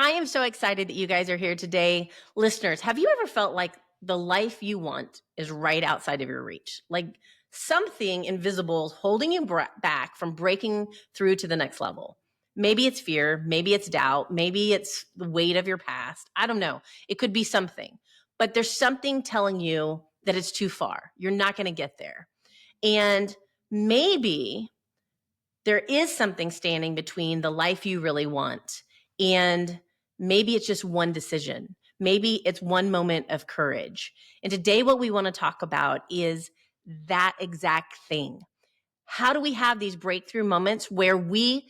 I am so excited that you guys are here today. Listeners, have you ever felt like the life you want is right outside of your reach? Like something invisible is holding you back from breaking through to the next level. Maybe it's fear, maybe it's doubt, maybe it's the weight of your past. I don't know. It could be something, but there's something telling you that it's too far. You're not going to get there. And maybe there is something standing between the life you really want and maybe it's just one decision. Maybe it's one moment of courage. And today, what we want to talk about is that exact thing. How do we have these breakthrough moments where we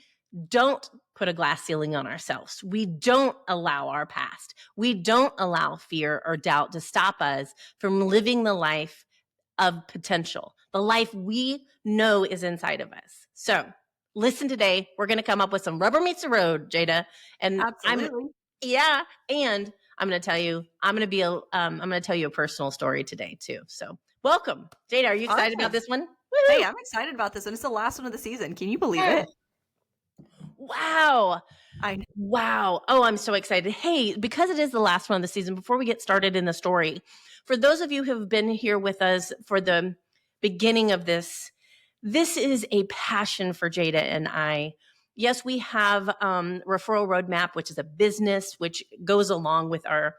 don't put a glass ceiling on ourselves? We don't allow our past. We don't allow fear or doubt to stop us from living the life of potential, the life we know is inside of us. So, listen today. We're going to come up with some rubber meets the road, Jada. And Absolutely. and I'm going to tell you, I'm going to tell you a personal story today too. So, welcome, Jada. Are you excited about this one? Hey, Woo-hoo! I'm excited about this one. It's the last one of the season. Can you believe it? Wow. I know. Wow. Oh, I'm so excited. Hey, because it is the last one of the season, before we get started in the story, for those of you who have been here with us for the beginning of this is a passion for Jada and I. Yes, we have Referral Roadmap, which is a business which goes along with our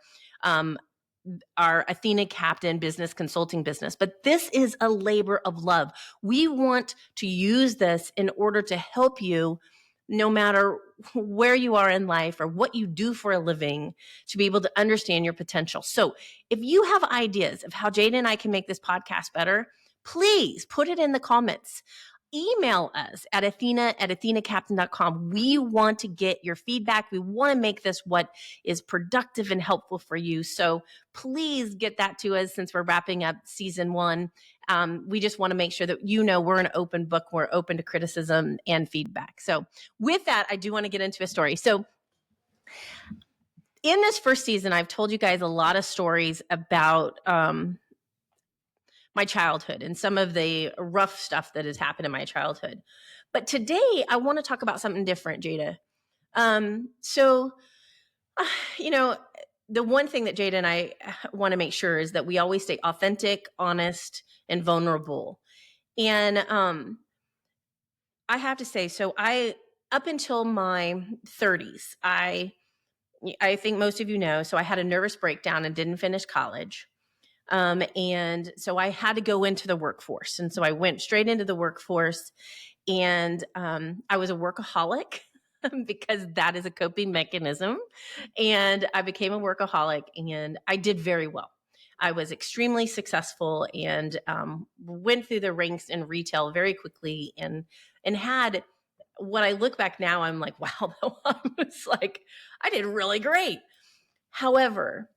Athena Captain business consulting business. But this is a labor of love. We want to use this in order to help you no matter where you are in life or what you do for a living, to be able to understand your potential. So if you have ideas of how Jada and I can make this podcast better, please put it in the comments. Email us at Athena@athenacaptain.com. We want to get your feedback. We want to make this what is productive and helpful for you. So please get that to us since we're wrapping up season 1. We just want to make sure that you know we're an open book. We're open to criticism and feedback. So with that, I do want to get into a story. So in this first season, I've told you guys a lot of stories about my childhood and some of the rough stuff that has happened in my childhood. But today, I want to talk about something different, Jada. You know, the one thing that Jada and I want to make sure is that we always stay authentic, honest, and vulnerable. And I have to say, up until my 30s, I think most of you know, so I had a nervous breakdown and didn't finish college. And so I had to go into the workforce. And so I went straight into the workforce and I was a workaholic because that is a coping mechanism. And I became a workaholic and I did very well. I was extremely successful and went through the ranks in retail very quickly and had what I look back now, I'm like, wow, I was like, I did really great. However,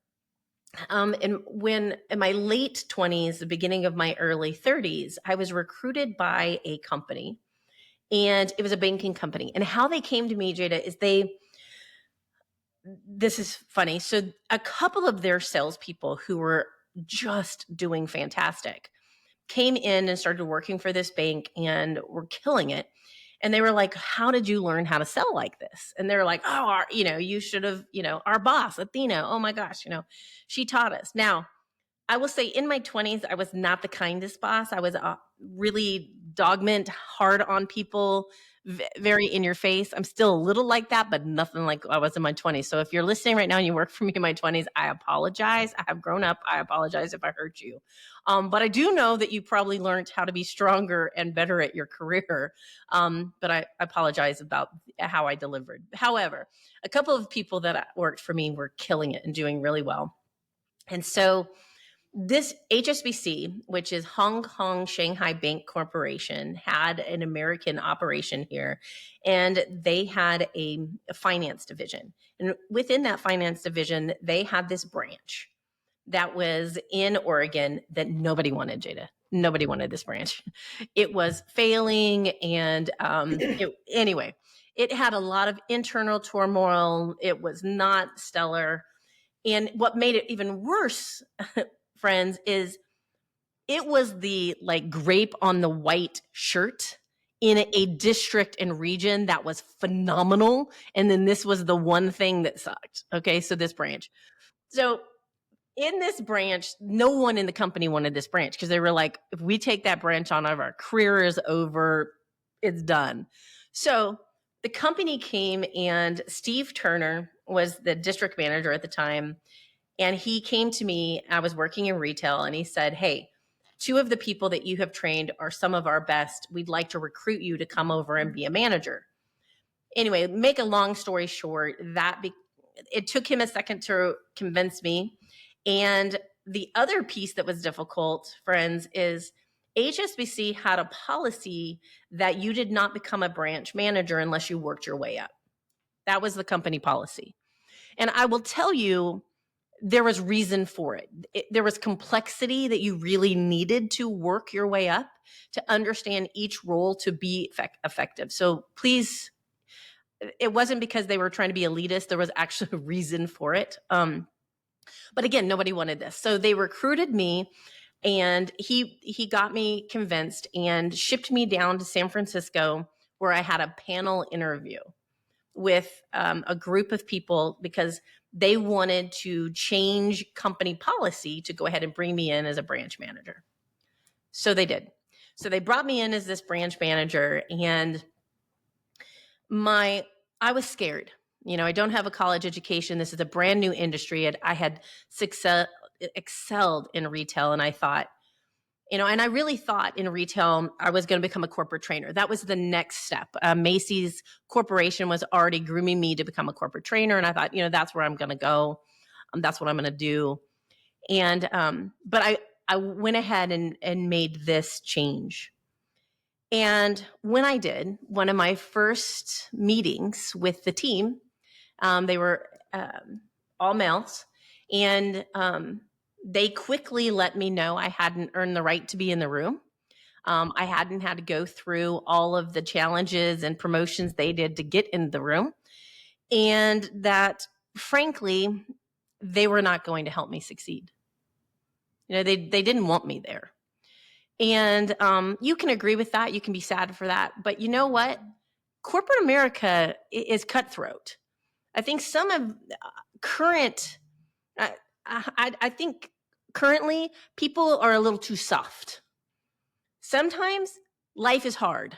in my late 20s, the beginning of my early 30s, I was recruited by a company and it was a banking company. And how they came to me, Jada, is this is funny. So a couple of their salespeople who were just doing fantastic came in and started working for this bank and were killing it. And they were like, how did you learn how to sell like this? And they're like, oh, you should have, our boss, Athena, oh my gosh, she taught us. Now, I will say in my 20s, I was not the kindest boss. I was really dogment, hard on people, very in your face. I'm still a little like that, but nothing like I was in my 20s. So if you're listening right now and you work for me in my 20s, I apologize. I have grown up. I apologize if I hurt you. But I do know that you probably learned how to be stronger and better at your career. But I apologize about how I delivered. However, a couple of people that worked for me were killing it and doing really well. And so this HSBC, which is Hong Kong Shanghai Bank Corporation, had an American operation here, and they had a finance division. And within that finance division, they had this branch that was in Oregon that nobody wanted, Jada. Nobody wanted this branch. It was failing, and anyway, it had a lot of internal turmoil. It was not stellar. And what made it even worse, friends, is it was the like grape on the white shirt in a district and region that was phenomenal. And then this was the one thing that sucked. Okay. So this branch. So in this branch, no one in the company wanted this branch because they were like, if we take that branch on, our career is over, it's done. So the company came, and Steve Turner was the district manager at the time. And he came to me. I was working in retail, and he said, hey, two of the people that you have trained are some of our best. We'd like to recruit you to come over and be a manager. Anyway, make a long story short, it took him a second to convince me. And the other piece that was difficult, friends, is HSBC had a policy that you did not become a branch manager unless you worked your way up. That was the company policy. And I will tell you, there was reason for it. There was complexity that you really needed to work your way up to understand each role to be effective. So please, it wasn't because they were trying to be elitist. There was actually a reason for it. But again, nobody wanted this. So they recruited me, and he got me convinced and shipped me down to San Francisco, where I had a panel interview with a group of people because they wanted to change company policy to go ahead and bring me in as a branch manager. So they did. So they brought me in as this branch manager, and I was scared. I don't have a college education. This is a brand new industry. I had excelled in retail, and I thought, and I really thought in retail I was going to become a corporate trainer. That was the next step. Macy's Corporation was already grooming me to become a corporate trainer, and I thought, that's where I'm going to go. That's what I'm going to do. And but I went ahead and made this change. And when I did, one of my first meetings with the team, they were all males, and they quickly let me know I hadn't earned the right to be in the room. I hadn't had to go through all of the challenges and promotions they did to get in the room, and that, frankly, they were not going to help me succeed. They didn't want me there. And you can agree with that. You can be sad for that. But you know what? Corporate America is cutthroat. I think some of current, I think currently people are a little too soft. Sometimes life is hard.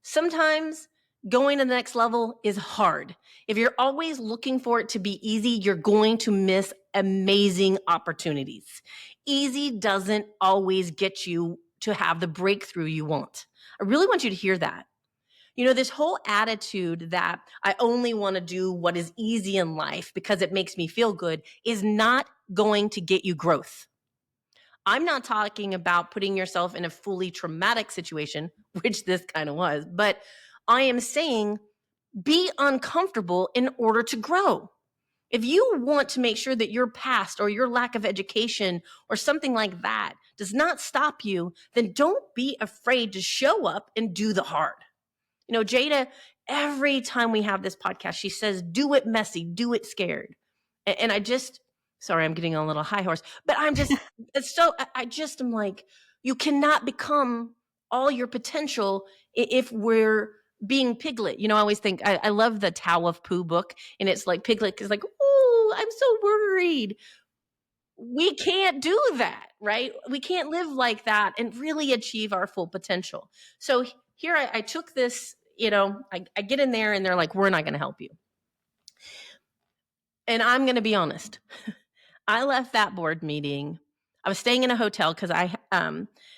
Sometimes going to the next level is hard. If you're always looking for it to be easy, you're going to miss amazing opportunities. Easy doesn't always get you to have the breakthrough you want. I really want you to hear that. This whole attitude that I only want to do what is easy in life because it makes me feel good is not going to get you growth. I'm not talking about putting yourself in a fully traumatic situation, which this kind of was, but I am saying be uncomfortable in order to grow. If you want to make sure that your past or your lack of education or something like that does not stop you, then don't be afraid to show up and do the hard. Jada, every time we have this podcast, she says, do it messy, do it scared. And sorry, I'm getting on a little high horse, but I am like, you cannot become all your potential if we're being Piglet. I always think, I love the Tao of Pooh book, and it's like Piglet is like, oh, I'm so worried. We can't do that, right? We can't live like that and really achieve our full potential. So here I took this, I get in there and they're like, we're not going to help you. And I'm going to be honest. I left that board meeting. I was staying in a hotel because I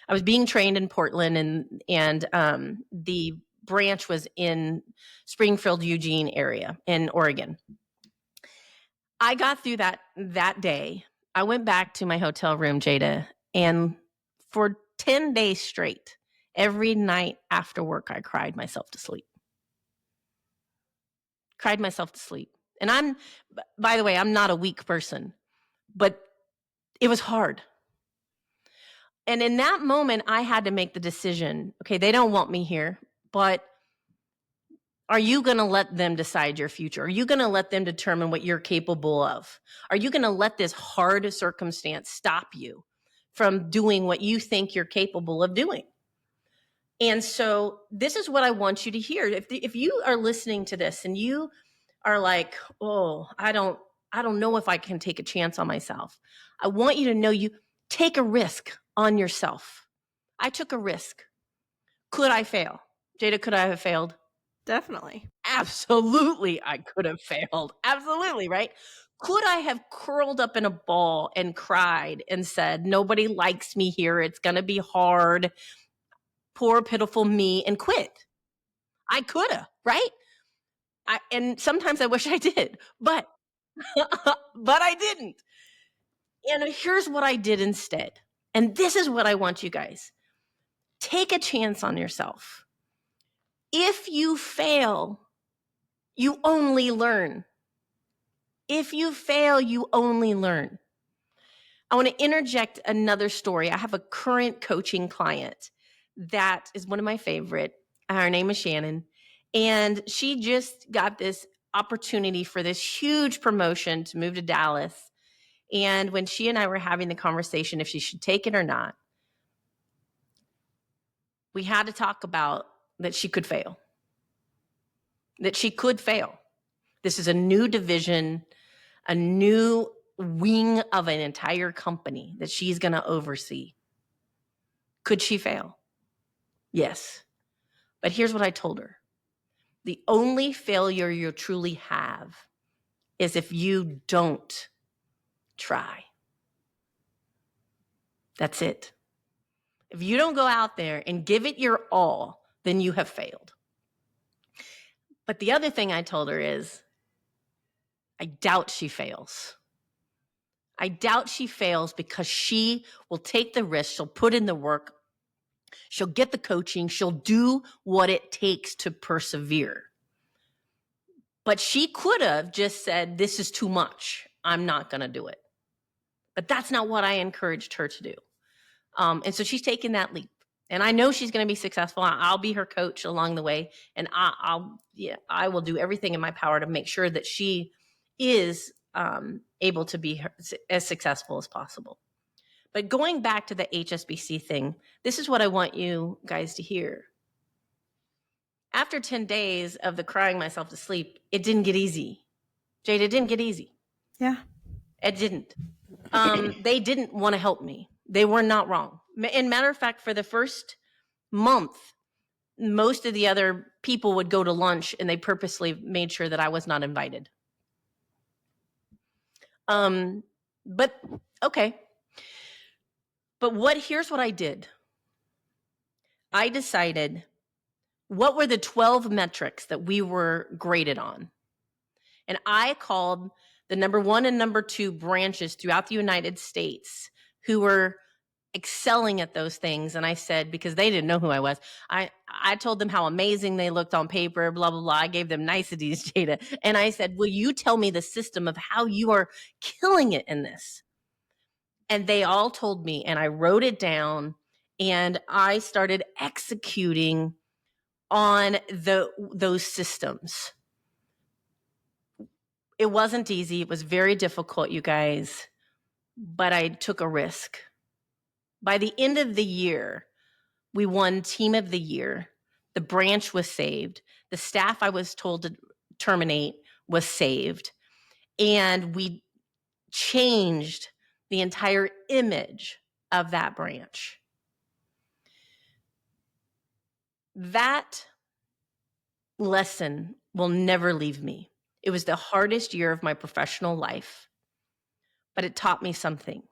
was being trained in Portland, and the branch was in Springfield, Eugene area in Oregon. I got through that day. I went back to my hotel room, Jada, and for 10 days straight, every night after work, I cried myself to sleep. Cried myself to sleep. And by the way, I'm not a weak person, but it was hard. And in that moment, I had to make the decision, okay, they don't want me here, but are you going to let them decide your future? Are you going to let them determine what you're capable of? Are you going to let this hard circumstance stop you from doing what you think you're capable of doing? And so this is what I want you to hear. If you are listening to this and you are like, oh, I don't know if I can take a chance on myself. I want you to know you take a risk on yourself. I took a risk. Could I fail? Jada, could I have failed? Definitely. Absolutely, I could have failed. Absolutely, right? Could I have curled up in a ball and cried and said, nobody likes me here. It's going to be hard. Poor, pitiful me, and quit? I could have, right? And sometimes I wish I did, but but I didn't. And here's what I did instead. And this is what I want you guys. Take a chance on yourself. If you fail, you only learn. If you fail, you only learn. I want to interject another story. I have a current coaching client that is one of my favorite. Her name is Shannon. And she just got this opportunity for this huge promotion to move to Dallas. And when she and I were having the conversation if she should take it or not, we had to talk about that she could fail. That she could fail. This is a new division, a new wing of an entire company that she's going to oversee. Could she fail? Yes. But here's what I told her. The only failure you'll truly have is if you don't try. That's it. If you don't go out there and give it your all, then you have failed. But the other thing I told her is, I doubt she fails. I doubt she fails because she will take the risk. She'll put in the work. She'll get the coaching. She'll do what it takes to persevere. But she could have just said, this is too much. I'm not going to do it. But that's not what I encouraged her to do. And so she's taking that leap. And I know she's going to be successful. I'll be her coach along the way. And I will do everything in my power to make sure that she is able to be as successful as possible. But going back to the HSBC thing, this is what I want you guys to hear. After 10 days of the crying myself to sleep, it didn't get easy. Jade, it didn't get easy. Yeah. It didn't. They didn't want to help me. They were not wrong. And matter of fact, for the first month, most of the other people would go to lunch and they purposely made sure that I was not invited. But okay. But here's what I did. I decided what were the 12 metrics that we were graded on. And I called the number 1 and number 2 branches throughout the United States who were excelling at those things. And I said, because they didn't know who I was, I told them how amazing they looked on paper, blah, blah, blah. I gave them niceties data. And I said, will you tell me the system of how you are killing it in this? And they all told me, and I wrote it down, and I started executing on those systems. It wasn't easy. It was very difficult, you guys, but I took a risk. By the end of the year, we won Team of the Year. The branch was saved. The staff I was told to terminate was saved. And we changed the entire image of that branch. That lesson will never leave me. It was the hardest year of my professional life, but it taught me something.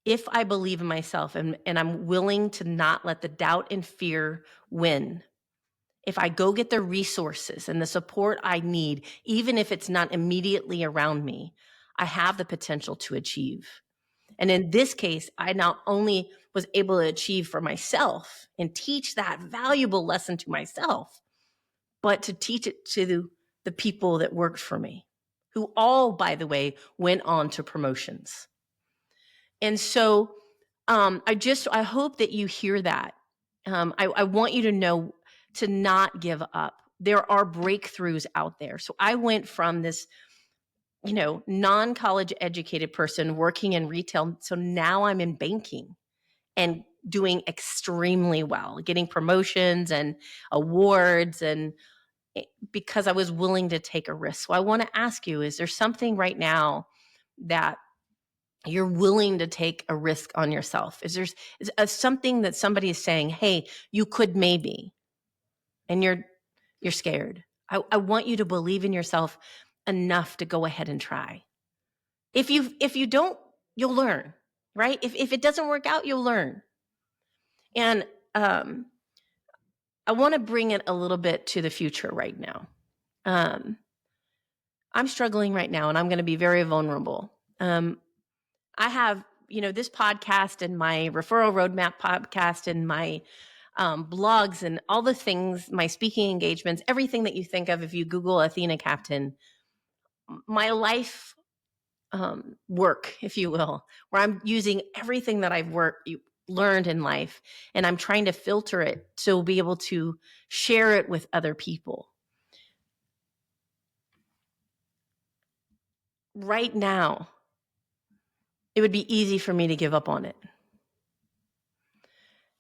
If I believe in myself and I'm willing to not let the doubt and fear win, if I go get the resources and the support I need, even if it's not immediately around me, I have the potential to achieve. And in this case, I not only was able to achieve for myself and teach that valuable lesson to myself, but to teach it to the people that worked for me, who all, by the way, went on to promotions. And so I hope that you hear that. I want you to know to not give up. There are breakthroughs out there. So I went from this, non-college educated person working in retail. So now I'm in banking and doing extremely well, getting promotions and awards, and because I was willing to take a risk. So I want to ask you, is there something right now that you're willing to take a risk on yourself? Is there something that somebody is saying, hey, you could maybe, and you're scared? I want you to believe in yourself enough to go ahead and try. If you don't, you'll learn, right? If it doesn't work out, you'll learn. And I want to bring it a little bit to the future right now. Um, I'm struggling right now, and I'm going to be very vulnerable. I have, this podcast and my referral roadmap podcast and my blogs and all the things, my speaking engagements, everything that you think of if you Google Athena Captain, my life work, if you will, where I'm using everything that I've learned in life, and I'm trying to filter it to be able to share it with other people. Right now, it would be easy for me to give up on it.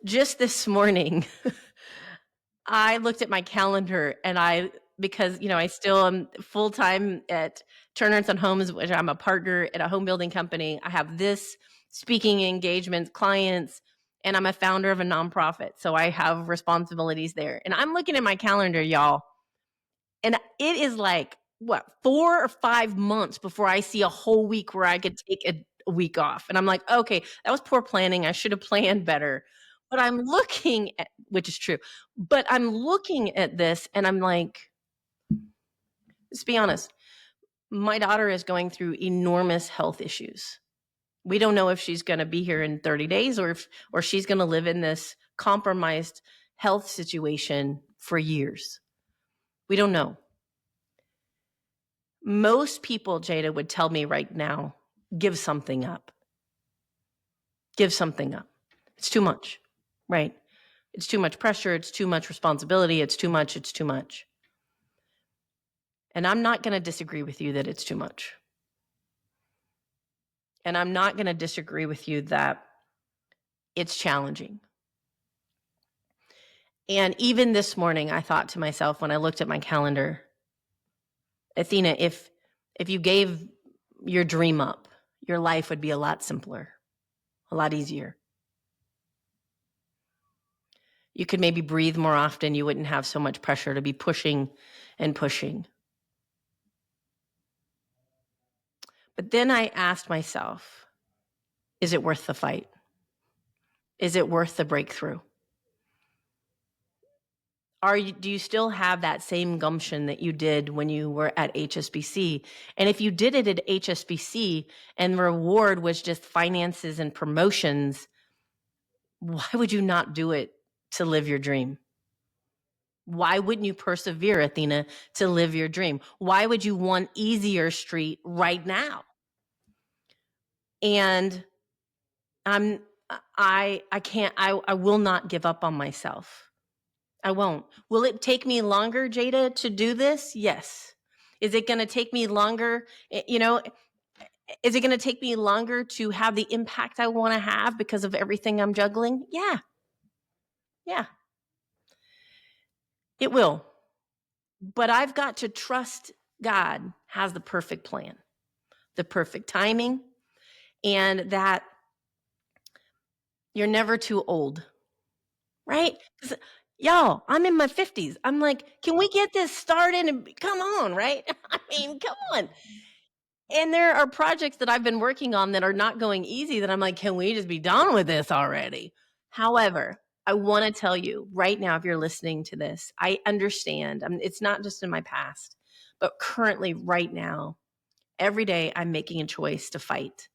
Just this morning, I looked at my calendar, and because I still am full time at Turner and Son Homes, which I'm a partner at a home building company. I have this speaking engagements, clients, and I'm a founder of a nonprofit. So I have responsibilities there. And I'm looking at my calendar, y'all, and it is like, what, 4 or 5 months before I see a whole week where I could take a week off. And I'm like, okay, that was poor planning. I should have planned better. But I'm looking at, which is true, but I'm looking at this and I'm like, let's be honest. My daughter is going through enormous health issues. We don't know if she's going to be here in 30 days or she's going to live in this compromised health situation for years. We don't know. Most people, Jada, would tell me right now, give something up. Give something up. It's too much, right? It's too much pressure. It's too much responsibility. It's too much. It's too much. And I'm not going to disagree with you that it's too much. And I'm not going to disagree with you that it's challenging. And even this morning, I thought to myself when I looked at my calendar, Athena, if you gave your dream up, your life would be a lot simpler, a lot easier. You could maybe breathe more often. You wouldn't have so much pressure to be pushing and pushing. But then I asked myself, is it worth the fight? Is it worth the breakthrough? Do you still have that same gumption that you did when you were at HSBC? And if you did it at HSBC and the reward was just finances and promotions, why would you not do it to live your dream? Why wouldn't you persevere, Athena, to live your dream? Why would you want easier street right now? And I can't, I will not give up on myself. I won't. Will it take me longer, Jada, to do this? Yes. Is it going to take me longer? Is it going to take me longer to have the impact I want to have because of everything I'm juggling? Yeah. Yeah. It will. But I've got to trust God has the perfect plan, the perfect timing, and that you're never too old, right? 'Cause, y'all, I'm in my 50s. I'm like, can we get this started? And come on, right? I mean, come on. And there are projects that I've been working on that are not going easy that I'm like, can we just be done with this already? However, I want to tell you right now, if you're listening to this, I understand. It's not just in my past, but currently, right now, every day I'm making a choice to fight.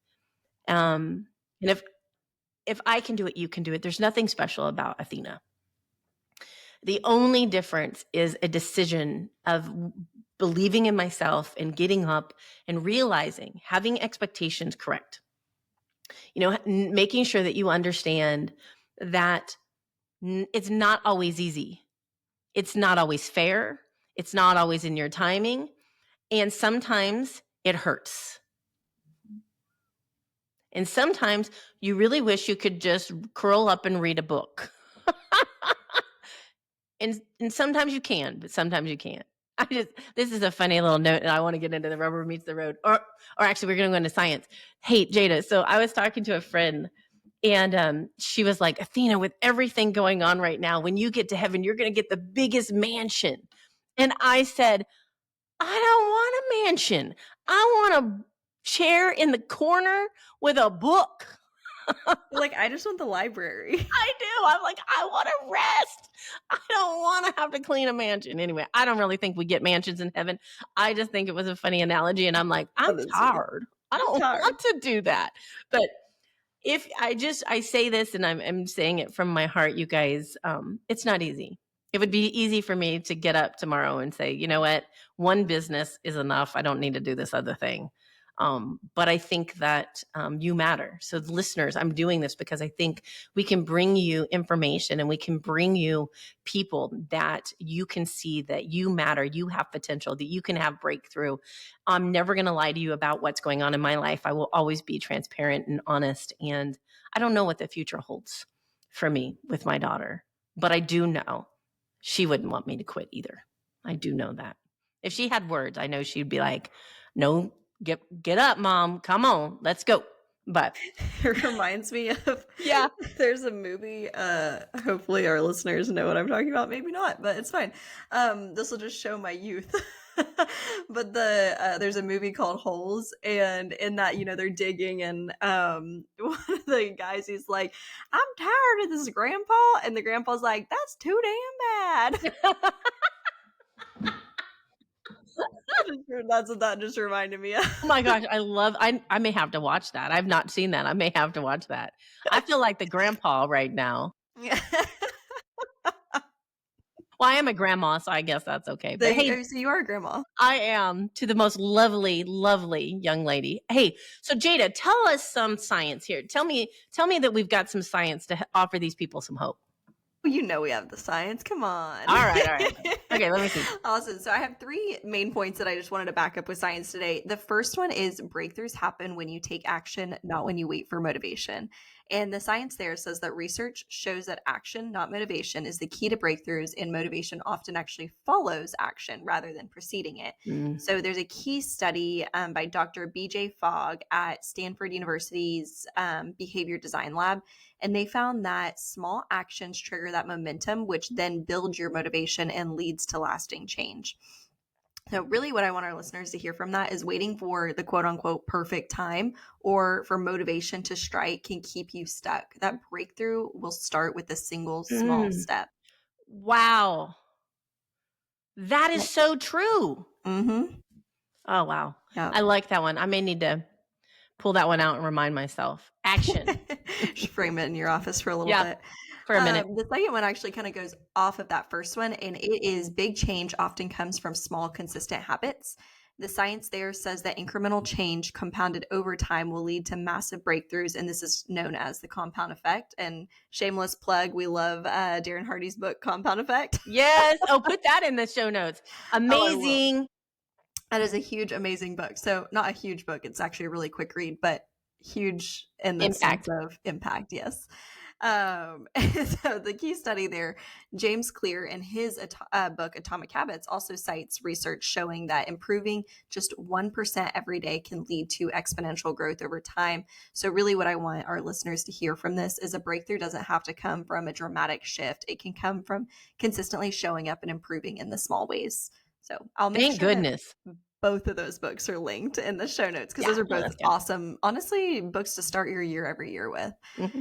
And if I can do it, you can do it. There's nothing special about Athena. The only difference is a decision of believing in myself and getting up and realizing, having expectations correct. Making sure that you understand that it's not always easy. It's not always fair. It's not always in your timing. And sometimes it hurts. And sometimes you really wish you could just curl up and read a book. And sometimes you can, but sometimes you can't. This is a funny little note, and I want to get into the rubber meets the road. Or actually we're gonna go into science. Hey, Jada, so I was talking to a friend, and she was like, Athena, with everything going on right now, when you get to heaven, you're gonna get the biggest mansion. And I said, I don't want a mansion. I want a chair in the corner with a book. You're like, I just want the library. I do. I'm like, I want to rest. I don't want to have to clean a mansion. Anyway, I don't really think we get mansions in heaven. I just think it was a funny analogy. And I'm like, I'm That is funny. tired. I I'm don't tired. want to do that. But if I say this, and I'm saying it from my heart, you guys, it's not easy. It would be easy for me to get up tomorrow and say, you know what, one business is enough. I don't need to do this other thing. But I think that you matter. So, listeners, I'm doing this because I think we can bring you information, and we can bring you people that you can see that you matter, you have potential, that you can have breakthrough. I'm never going to lie to you about what's going on in my life. I will always be transparent and honest. And I don't know what the future holds for me with my daughter, but I do know she wouldn't want me to quit either. I do know that. If she had words, I know she'd be like, no, get up, mom. Come on, let's go. But It reminds me of yeah. there's a movie, hopefully our listeners know what I'm talking about, maybe not, but it's fine. This will just show my youth. But there's a movie called Holes, and in that, they're digging, and one of the guys, he's like, I'm tired of this, grandpa, and the grandpa's like, that's too damn bad. That's what that just reminded me of. Oh my gosh, I may have to watch that. I've not seen that. I may have to watch that. I feel like the grandpa right now. Yeah. Well, I am a grandma, so I guess that's okay. But hey, So you are a grandma. I am to the most lovely, lovely young lady. Hey, so Jada, tell us some science here. Tell me that we've got some science to offer these people some hope. We have the science. Come on. All right. Okay, let me see. Awesome. So I have 3 main points that I just wanted to back up with science today. The first one is breakthroughs happen when you take action, not when you wait for motivation. And the science there says that research shows that action, not motivation, is the key to breakthroughs, and motivation often actually follows action rather than preceding it. Mm. So there's a key study by Dr. BJ Fogg at Stanford University's Behavior Design Lab, and they found that small actions trigger that momentum, which then builds your motivation and leads to lasting change. So really what I want our listeners to hear from that is waiting for the quote unquote perfect time or for motivation to strike can keep you stuck. That breakthrough will start with a single small step. Wow. That is so true. Mm-hmm. Oh, wow. Yeah. I like that one. I may need to pull that one out and remind myself. Action. Just frame it in your office for a little bit. For a minute. The second one actually kind of goes off of that first one, and it is big change often comes from small, consistent habits. The science there says that incremental change compounded over time will lead to massive breakthroughs, and this is known as the compound effect. And shameless plug, we love Darren Hardy's book, Compound Effect. Yes. Oh, put that in the show notes. Amazing. That is a huge, amazing book. So not a huge book. It's actually a really quick read, but huge in the sense of impact. Yes. So the key study there, James Clear in his book Atomic Habits also cites research showing that improving just 1% every day can lead to exponential growth over time. So really what I want our listeners to hear from this is a breakthrough doesn't have to come from a dramatic shift. It can come from consistently showing up and improving in the small ways. So I'll make Thank goodness. both of those books are linked in the show notes because those are both awesome, honestly, books to start your year every year with. Mm-hmm.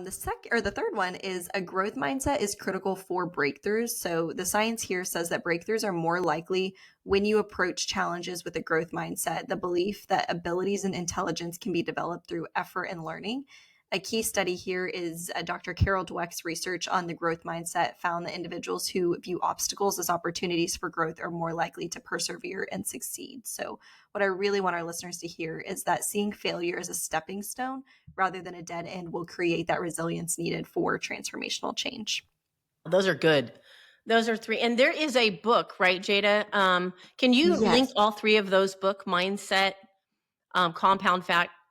The third one is a growth mindset is critical for breakthroughs. So the science here says that breakthroughs are more likely when you approach challenges with a growth mindset, the belief that abilities and intelligence can be developed through effort and learning. A key study here is Dr. Carol Dweck's research on the growth mindset found that individuals who view obstacles as opportunities for growth are more likely to persevere and succeed. So what I really want our listeners to hear is that seeing failure as a stepping stone rather than a dead end will create that resilience needed for transformational change. Those are good. Those are 3. And there is a book, right, Jada? Can you link all 3 of those book mindset, compound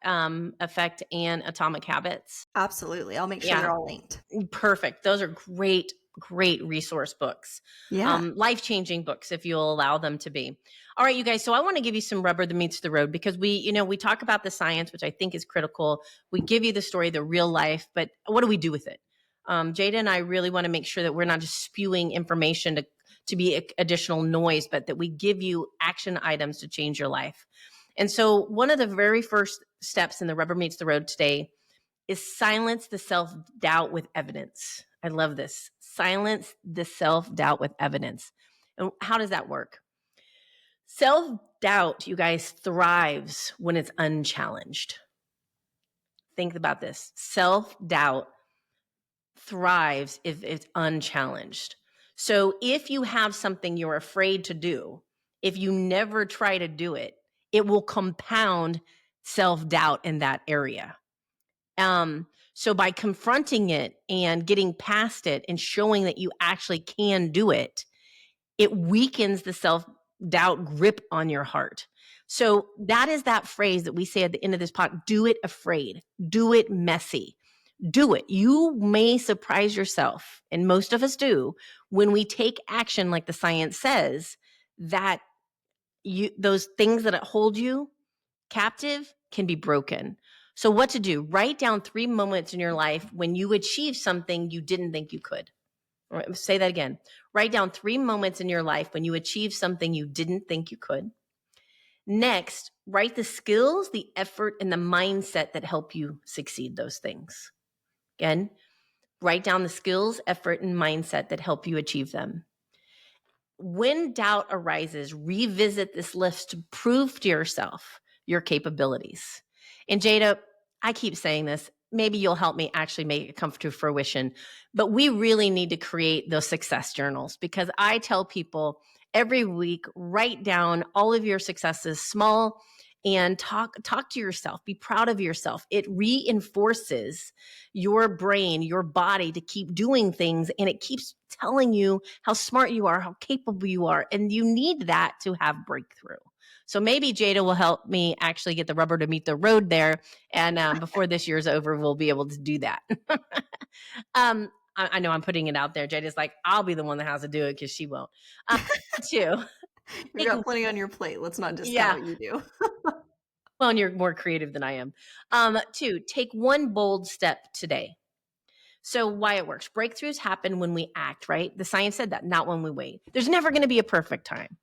Effect and Atomic Habits. Absolutely. I'll make sure they're Yeah, all linked. perfect. Those are great, great resource books. Yeah. Life-changing books if you'll allow them to be. All right, you guys. So I want to give you some rubber that meets the road, because we talk about the science, which I think is critical. We give you the story, the real life, but what do we do with it? Jada and I really want to make sure that we're not just spewing information to be additional noise, but that we give you action items to change your life. And so one of the very first steps in the rubber meets the road today is silence the self doubt with evidence. I love this. Silence the self doubt with evidence. And how does that work? Self doubt, you guys, thrives when it's unchallenged. Think about this. Self doubt thrives if it's unchallenged. So if you have something you're afraid to do, if you never try to do it, it will compound self doubt in that area. So by confronting it and getting past it and showing that you actually can do it, it weakens the self doubt grip on your heart. So that is that phrase that we say at the end of this pod: do it afraid, do it messy, do it. You may surprise yourself, and most of us do, when we take action like the science says, that those things that hold you captive can be broken. So, what to do? Write down 3 moments in your life when you achieved something you didn't think you could. All right, say that again. Write down 3 moments in your life when you achieved something you didn't think you could. Next, write the skills, the effort, and the mindset that help you succeed those things. Again, write down the skills, effort, and mindset that help you achieve them. When doubt arises, revisit this list to prove to yourself your capabilities. And Jada, I keep saying this. Maybe you'll help me actually make it come to fruition. But we really need to create those success journals, because I tell people every week, write down all of your successes, small, and talk to yourself. Be proud of yourself. It reinforces your brain, your body to keep doing things, and it keeps telling you how smart you are, how capable you are, and you need that to have breakthrough. So maybe Jada will help me actually get the rubber to meet the road there, and before this year's over, we'll be able to do that. I know I'm putting it out there. Jada's like, I'll be the one that has to do it because she won't. Two, You've take, got plenty on your plate. Let's not discount yeah. what you do. Well, and you're more creative than I am. Two, take one bold step today. So why it works. Breakthroughs happen when we act, right? The science said that, not when we wait. There's never going to be a perfect time.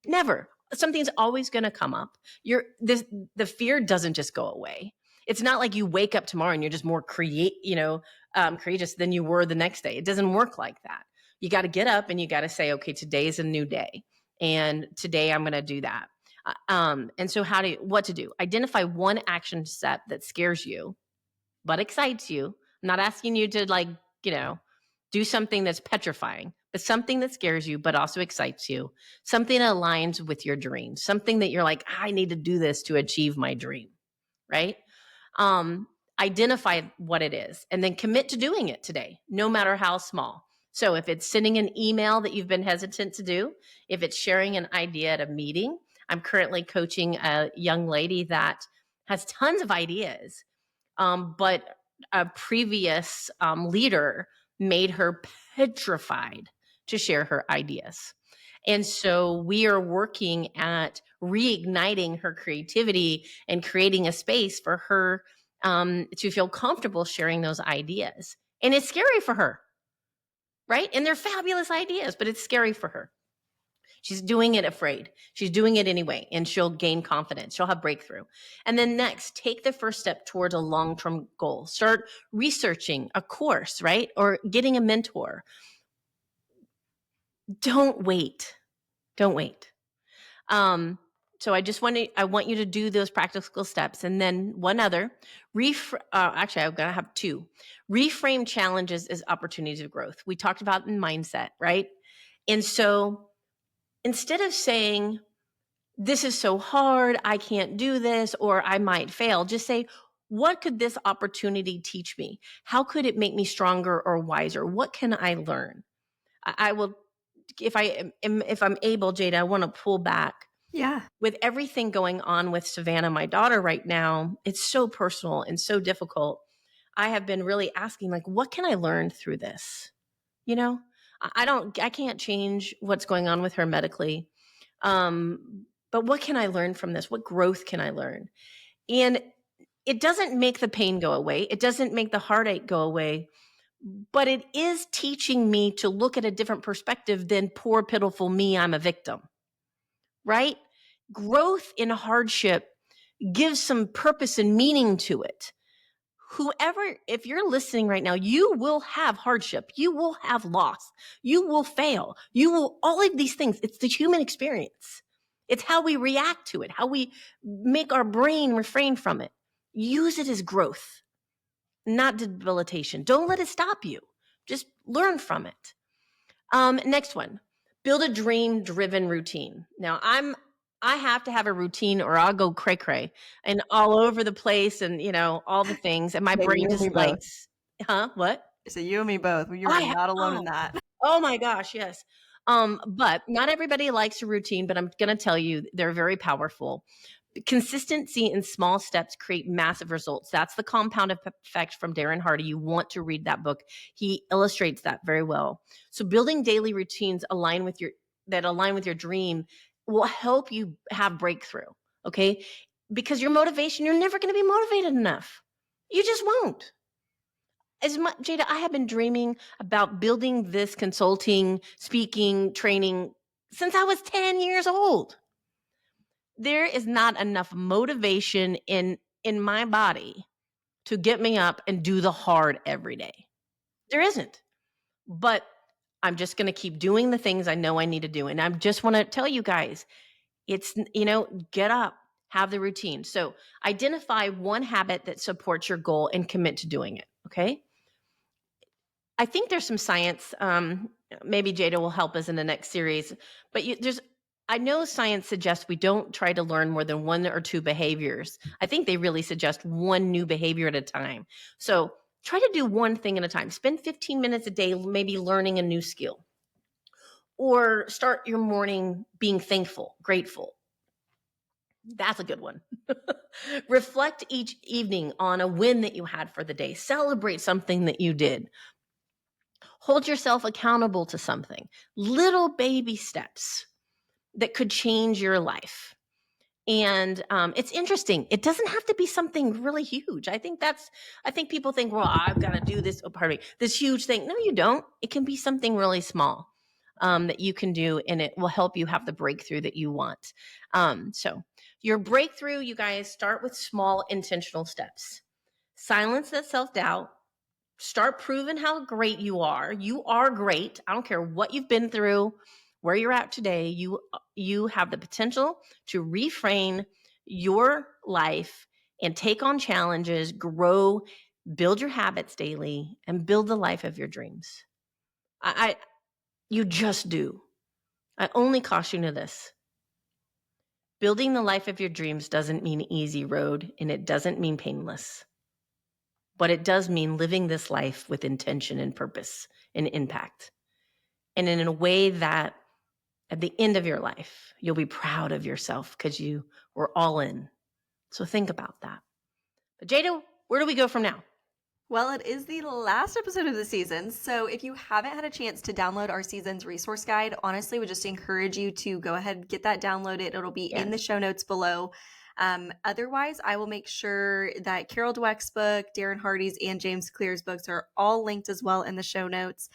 Never. Something's always going to come up. The fear doesn't just go away. It's not like you wake up tomorrow and you're just more courageous than you were the next day. It doesn't work like that. You got to get up and you got to say, okay, today is a new day, and today I'm going to do that. And so what to do? Identify one action step that scares you but excites you. I'm not asking you to do something that's petrifying, but something that scares you but also excites you. Something that aligns with your dreams. Something that you're like, I need to do this to achieve my dream, right? Um, Identify what it is and then commit to doing it today, no matter how small. So if it's sending an email that you've been hesitant to do, if it's sharing an idea at a meeting, I'm currently coaching a young lady that has tons of ideas, but a previous leader made her petrified to share her ideas. And so we are working at reigniting her creativity and creating a space for her to feel comfortable sharing those ideas. And it's scary for her, right? And they're fabulous ideas, but it's scary for her. She's doing it afraid. She's doing it anyway, and she'll gain confidence. She'll have breakthrough. And then next, take the first step towards a long-term goal. Start researching a course, right? Or getting a mentor. Don't wait. Don't wait. So I want you to do those practical steps. And then one other, actually, I'm going to have 2. Reframe challenges as opportunities of growth. We talked about in mindset, right? And so instead of saying, this is so hard, I can't do this, or I might fail, just say, what could this opportunity teach me? How could it make me stronger or wiser? What can I learn? I will, if I'm able, Jada, I want to pull back Yeah. With everything going on with Savannah, my daughter, right now, it's so personal and so difficult. I have been really asking, like, what can I learn through this? You know, I can't change what's going on with her medically. But what can I learn from this? What growth can I learn? And it doesn't make the pain go away. It doesn't make the heartache go away, but it is teaching me to look at a different perspective than poor, pitiful me. I'm a victim, right? Growth in hardship gives some purpose and meaning to it. Whoever, if you're listening right now, you will have hardship, you will have loss, you will fail, you will, all of these things. It's the human experience. It's how we react to it, how we make our brain refrain from it. Use it as growth, not debilitation. Don't let it stop you. Just learn from it. Next one, build a dream driven routine. Now I have to have a routine or I'll go cray cray and all over the place and, all the things. And my Baby, brain you and me just both. lights. Huh? What? So you and me both. You are not alone in Oh, that. oh my gosh, yes. But not everybody likes a routine, but I'm going to tell you they're very powerful. Consistency in small steps create massive results. That's the compound effect from Darren Hardy. You want to read that book. He illustrates that very well. So building daily routines that align with your dream will help you have breakthrough, okay? Because your motivation, you're never going to be motivated enough. You just won't. As much, Jada, I have been dreaming about building this consulting, speaking, training since I was 10 years old. There is not enough motivation in my body to get me up and do the hard every day. There isn't. But I'm just going to keep doing the things I know I need to do. And I just want to tell you guys, get up, have the routine. So identify one habit that supports your goal and commit to doing it. Okay. I think there's some science. Maybe Jada will help us in the next series, but I know science suggests we don't try to learn more than one or two behaviors. I think they really suggest one new behavior at a time. So try to do one thing at a time. Spend 15 minutes a day, maybe learning a new skill, or start your morning being thankful, grateful. That's a good one. Reflect each evening on a win that you had for the day. Celebrate something that you did. Hold yourself accountable to something. Little baby steps that could change your life. And it's interesting. It doesn't have to be something really huge. I think people think, well, I've got to do this. Oh, pardon me, this huge thing. No, you don't. It can be something really small that you can do, and it will help you have the breakthrough that you want. So your breakthrough, you guys, start with small intentional steps. Silence that self-doubt. Start proving how great you are. You are great. I don't care what you've been through, where you're at today. You have the potential to reframe your life and take on challenges, grow, build your habits daily, and build the life of your dreams. You just do. I only caution you this. Building the life of your dreams doesn't mean easy road, and it doesn't mean painless. But it does mean living this life with intention and purpose and impact. And in a way that at the end of your life, you'll be proud of yourself because you were all in. So think about that. But Jada, where do we go from now? Well, it is the last episode of the season. So if you haven't had a chance to download our season's resource guide, honestly, would just encourage you to go ahead and get that downloaded. It'll be in the show notes below. Otherwise, I will make sure that Carol Dweck's book, Darren Hardy's, and James Clear's books are all linked as well in the show notes.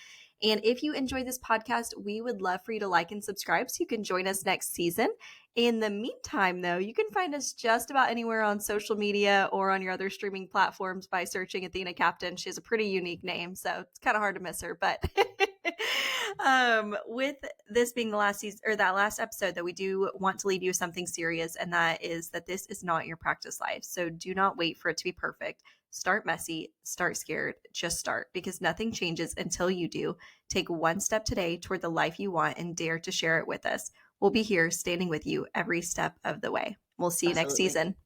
And if you enjoyed this podcast, we would love for you to like and subscribe so you can join us next season. In the meantime, though, you can find us just about anywhere on social media or on your other streaming platforms by searching Athena Captain. She has a pretty unique name, so it's kind of hard to miss her. But with this being the last season or that last episode, that we do want to leave you with something serious, and that is that this is not your practice life. So do not wait for it to be perfect. Start messy, start scared, just start, because nothing changes until you do. Take one step today toward the life you want and dare to share it with us. We'll be here standing with you every step of the way. We'll see you next season.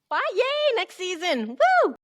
Bye. Yay. Next season. Woo.